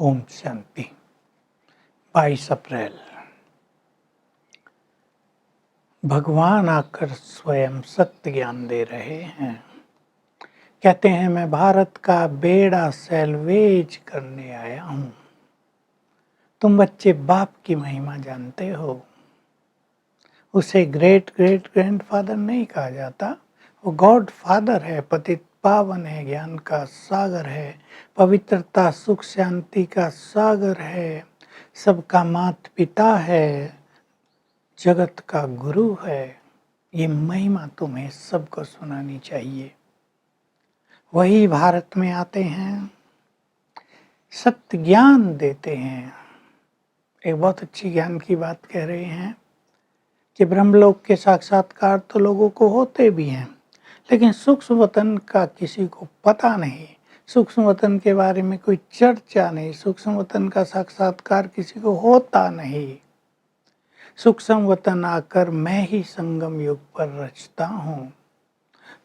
ओम शांति। 22 अप्रैल। भगवान आकर स्वयं सत्य ज्ञान दे रहे हैं। कहते हैं मैं भारत का बेड़ा सैलवेज करने आया हूँ। तुम बच्चे बाप की महिमा जानते हो। उसे ग्रेट ग्रेट ग्रैंडफादर नहीं कहा जाता, वो गॉड फादर है, पतित पावन है, ज्ञान का सागर है, पवित्रता सुख शांति का सागर है, सबका माता पिता है, जगत का गुरु है। ये महिमा तुम्हें सबको सुनानी चाहिए। वही भारत में आते हैं, सत्य ज्ञान देते हैं। एक बहुत अच्छी ज्ञान की बात कह रहे हैं कि ब्रह्मलोक के साक्षात्कार तो लोगों को होते भी हैं, लेकिन सूक्ष्म वतन का किसी को पता नहीं। सूक्ष्म वतन के बारे में कोई चर्चा नहीं, सूक्ष्म वतन का साक्षात्कार किसी को होता नहीं। सूक्ष्म वतन आकर मैं ही संगम युग पर रचता हूँ।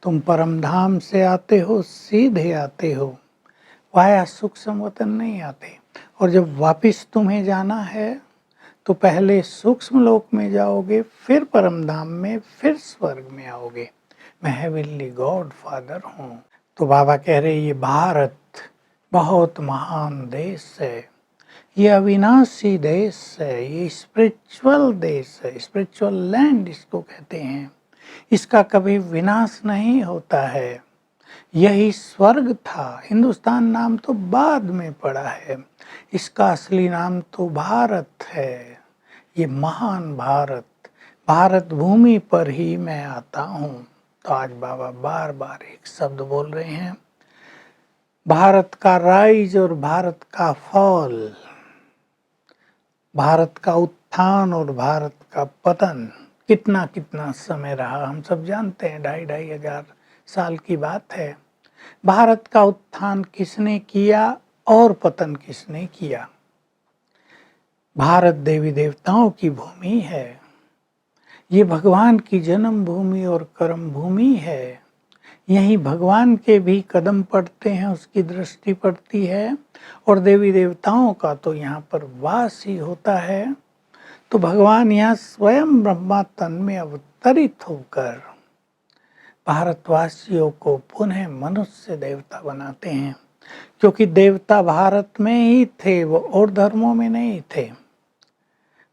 तुम परम धाम से आते हो, सीधे आते हो, वाया सूक्ष्म वतन नहीं आते। और जब वापिस तुम्हें जाना है तो पहले सूक्ष्म लोक में जाओगे, फिर परम धाम में, फिर स्वर्ग में आओगे। मैं हेवनली गॉड फादर हूँ। तो बाबा कह रहे ये भारत बहुत महान देश है, ये अविनाशी देश है, ये स्पिरिचुअल देश है, स्पिरिचुअल लैंड इसको कहते हैं। इसका कभी विनाश नहीं होता है। यही स्वर्ग था। हिंदुस्तान नाम तो बाद में पड़ा है, इसका असली नाम तो भारत है। ये महान भारत, भारत भूमि पर ही मैं आता हूँ। तो आज बाबा बार बार एक शब्द बोल रहे हैं, भारत का राइज और भारत का फॉल, भारत का उत्थान और भारत का पतन। कितना कितना समय रहा हम सब जानते हैं, 2,500 साल की बात है। भारत का उत्थान किसने किया और पतन किसने किया? भारत देवी देवताओं की भूमि है, ये भगवान की जन्म भूमि और कर्म भूमि है। यहीं भगवान के भी कदम पड़ते हैं, उसकी दृष्टि पड़ती है, और देवी देवताओं का तो यहाँ पर वास ही होता है। तो भगवान यहाँ स्वयं ब्रह्मा तन में अवतरित होकर भारतवासियों को पुनः मनुष्य देवता बनाते हैं। क्योंकि देवता भारत में ही थे, वो और धर्मों में नहीं थे।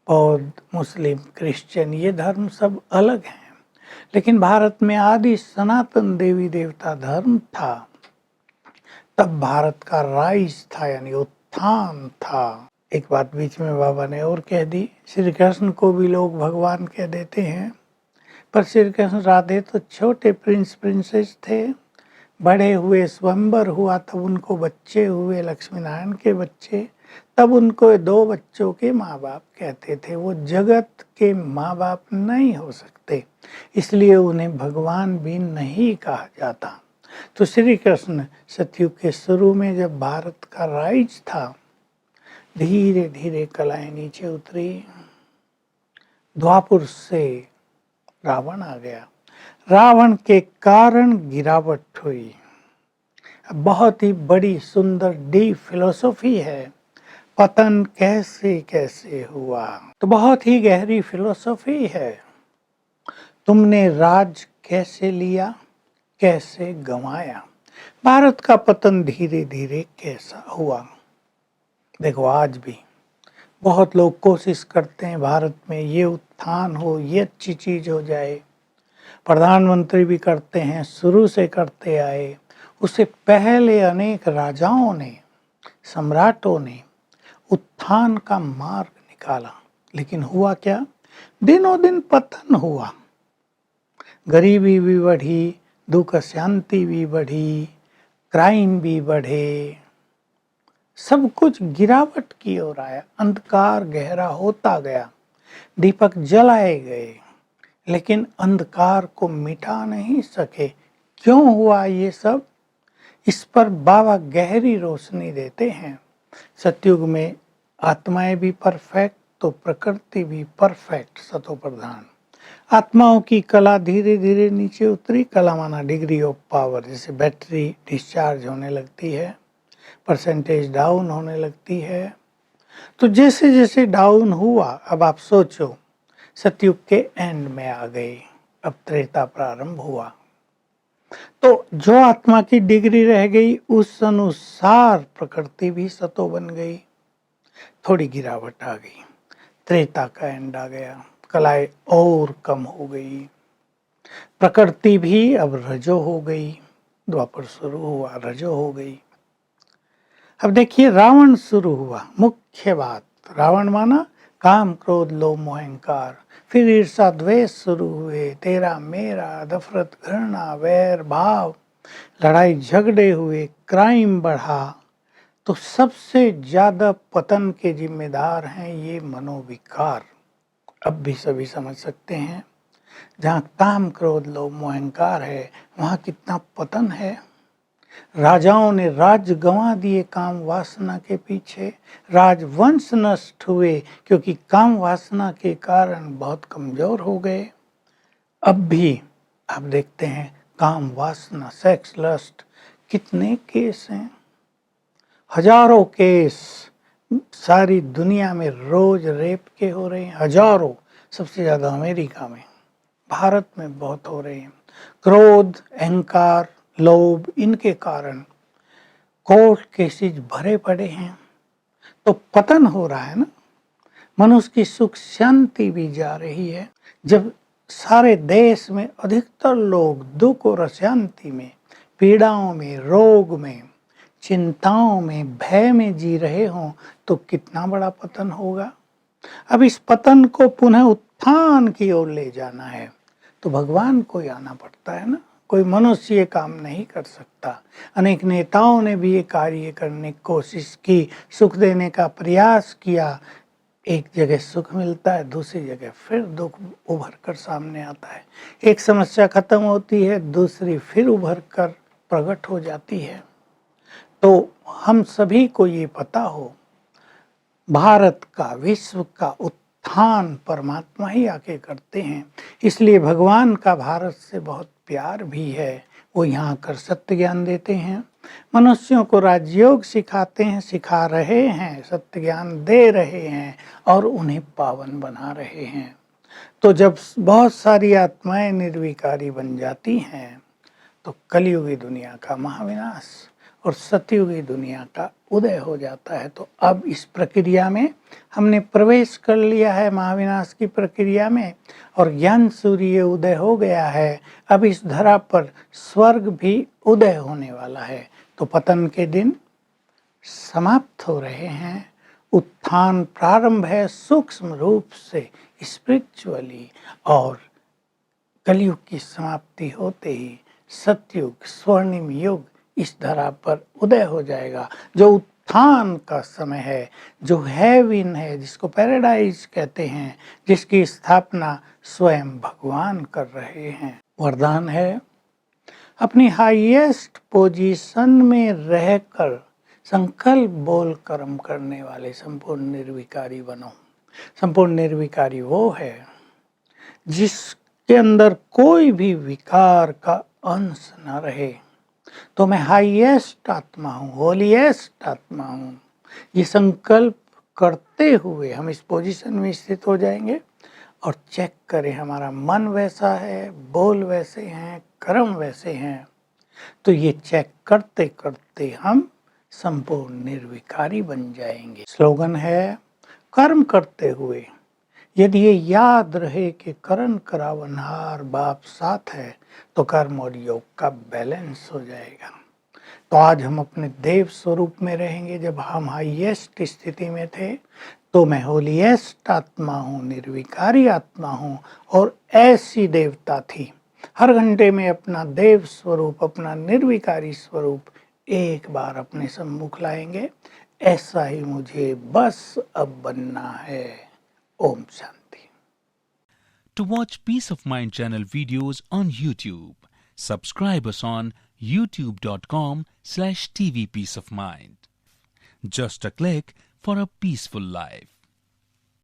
बौद्ध, मुस्लिम, क्रिश्चियन ये धर्म सब अलग हैं, लेकिन भारत में आदि सनातन देवी देवता धर्म था। तब भारत का राइज था, यानी उत्थान था। एक बात बीच में बाबा ने और कह दी, श्री कृष्ण को भी लोग भगवान कह देते हैं, पर श्री कृष्ण राधे तो छोटे प्रिंस प्रिंसेस थे। बड़े हुए, स्वयंवर हुआ, तब उनको बच्चे हुए, लक्ष्मी नारायण के बच्चे, तब उनको 2 बच्चों के माँ बाप कहते थे। वो जगत के माँ बाप नहीं हो सकते, इसलिए उन्हें भगवान भी नहीं कहा जाता। तो श्री कृष्ण सतयुग के शुरू में जब भारत का राइज था, धीरे धीरे कलाएं नीचे उतरी। द्वापुर से रावण आ गया, रावण के कारण गिरावट हुई। बहुत ही बड़ी सुंदर डीप फिलोसॉफी है, पतन कैसे कैसे हुआ। तो बहुत ही गहरी फिलोसॉफी है। तुमने राज कैसे लिया, कैसे गंवाया, भारत का पतन धीरे धीरे कैसा हुआ। देखो आज भी बहुत लोग कोशिश करते हैं भारत में ये उत्थान हो, ये अच्छी चीज हो जाए। प्रधानमंत्री भी करते हैं, शुरू से करते आए। उससे पहले अनेक राजाओं ने, सम्राटों ने उत्थान का मार्ग निकाला, लेकिन हुआ क्या? दिनों दिन पतन हुआ। गरीबी भी बढ़ी, दुख शांति भी बढ़ी, क्राइम भी बढ़े, सब कुछ गिरावट की ओर आया। अंधकार गहरा होता गया, दीपक जलाए गए, लेकिन अंधकार को मिटा नहीं सके। क्यों हुआ ये सब? इस पर बाबा गहरी रोशनी देते हैं। सतयुग में आत्माएं भी परफेक्ट तो प्रकृति भी परफेक्ट, सतो प्रधान। आत्माओं की कला धीरे धीरे नीचे उतरी। कला माना डिग्री ऑफ पावर, जैसे बैटरी डिस्चार्ज होने लगती है। परसेंटेज डाउन होने लगती है। तो जैसे जैसे डाउन हुआ, अब आप सोचो सतयुग के एंड में आ गए, अब त्रेता प्रारंभ हुआ। तो जो आत्मा की डिग्री रह गई उस अनुसार प्रकृति भी सतो बन गई, थोड़ी गिरावट आ गई, त्रेता का एंड आ गया, कलाएं और कम हो गई, प्रकृति भी अब रजो हो गई, द्वापर शुरू हुआ, रजो हो गई। अब देखिए रावण शुरू हुआ, मुख्य बात, रावण माना काम क्रोध लोभ मोह अहंकार, फिर ईर्षा द्वेष शुरू हुए, तेरा मेरा, नफरत घृणा वैर भाव, लड़ाई झगड़े हुए, क्राइम बढ़ा। तो सबसे ज्यादा पतन के जिम्मेदार हैं ये मनोविकार। अब भी सभी समझ सकते हैं, जहाँ काम क्रोध लोभ मोह अहंकार है वहाँ कितना पतन है। राजाओं ने राज्य गंवा दिए काम वासना के पीछे, राजवंश नष्ट हुए क्योंकि काम वासना के कारण बहुत कमजोर हो गए। अब भी आप देखते हैं काम वासना, सेक्स लस्ट, कितने केस हैं, हजारों केस सारी दुनिया में रोज रेप के हो रहे हैं, हजारों, सबसे ज्यादा अमेरिका में, भारत में बहुत हो रहे हैं। क्रोध अहंकार लोभ इनके कारण कोर्ट केसेज भरे पड़े हैं, तो पतन हो रहा है ना, मनुष्य की सुख शांति भी जा रही है। जब सारे देश में अधिकतर लोग दुख और अशांति में, पीड़ाओं में, रोग में, चिंताओं में, भय में जी रहे हों तो कितना बड़ा पतन होगा। अब इस पतन को पुनः उत्थान की ओर ले जाना है तो भगवान को ही आना पड़ता है ना, कोई मनुष्य ये काम नहीं कर सकता। अनेक नेताओं ने भी ये कार्य करने की कोशिश की, सुख देने का प्रयास किया, एक जगह सुख मिलता है, दूसरी जगह फिर दुख उभर कर सामने आता है। एक समस्या खत्म होती है, दूसरी फिर उभर कर प्रकट हो जाती है। तो हम सभी को ये पता हो, भारत का, विश्व का उत्थान परमात्मा ही आके करते हैं, इसलिए भगवान का भारत से बहुत प्यार भी है। वो यहाँ आकर सत्य ज्ञान देते हैं, मनुष्यों को राजयोग सिखाते हैं, सिखा रहे हैं, सत्य ज्ञान दे रहे हैं और उन्हें पावन बना रहे हैं। तो जब बहुत सारी आत्माएं निर्विकारी बन जाती हैं तो कलियुगी दुनिया का महाविनाश और सतयुगी दुनिया का उदय हो जाता है। तो अब इस प्रक्रिया में हमने प्रवेश कर लिया है, महाविनाश की प्रक्रिया में, और ज्ञान सूर्य उदय हो गया है। अब इस धरा पर स्वर्ग भी उदय होने वाला है। तो पतन के दिन समाप्त हो रहे हैं, उत्थान प्रारंभ है सूक्ष्म रूप से स्पिरिचुअली, और कलयुग की समाप्ति होते ही सतयुग स्वर्णिम युग इस धरा पर उदय हो जाएगा, जो उत्थान का समय है, जो हेवन है, जिसको पैराडाइज कहते हैं, जिसकी स्थापना स्वयं भगवान कर रहे हैं। वरदान है, अपनी हाईएस्ट पोजीशन में रहकर संकल्प बोल कर्म करने वाले संपूर्ण निर्विकारी बनो। संपूर्ण निर्विकारी वो है जिसके अंदर कोई भी विकार का अंश न रहे। तो मैं हाईएस्ट आत्मा हूँ, होलीएस्ट आत्मा हूँ, ये संकल्प करते हुए हम इस पोजीशन में स्थित हो जाएंगे और चेक करें हमारा मन वैसा है, बोल वैसे हैं, कर्म वैसे हैं। तो ये चेक करते करते हम संपूर्ण निर्विकारी बन जाएंगे। स्लोगन है, कर्म करते हुए यदि ये याद रहे कि करण करावनहार बाप साथ है तो कर्म और योग का बैलेंस हो जाएगा। तो आज हम अपने देव स्वरूप में रहेंगे। जब हम हाईएस्ट स्थिति में थे तो मैं होलीएस्ट आत्मा हूँ, निर्विकारी आत्मा हूँ, और ऐसी देवता थी। हर घंटे में अपना देव स्वरूप, अपना निर्विकारी स्वरूप एक बार अपने सम्मुख लाएंगे। ऐसा ही मुझे बस अब बनना है। Om Shanti. To watch Peace of Mind channel videos on YouTube, subscribe us on youtube.com/tvpeaceofmind. Just a click for a peaceful life.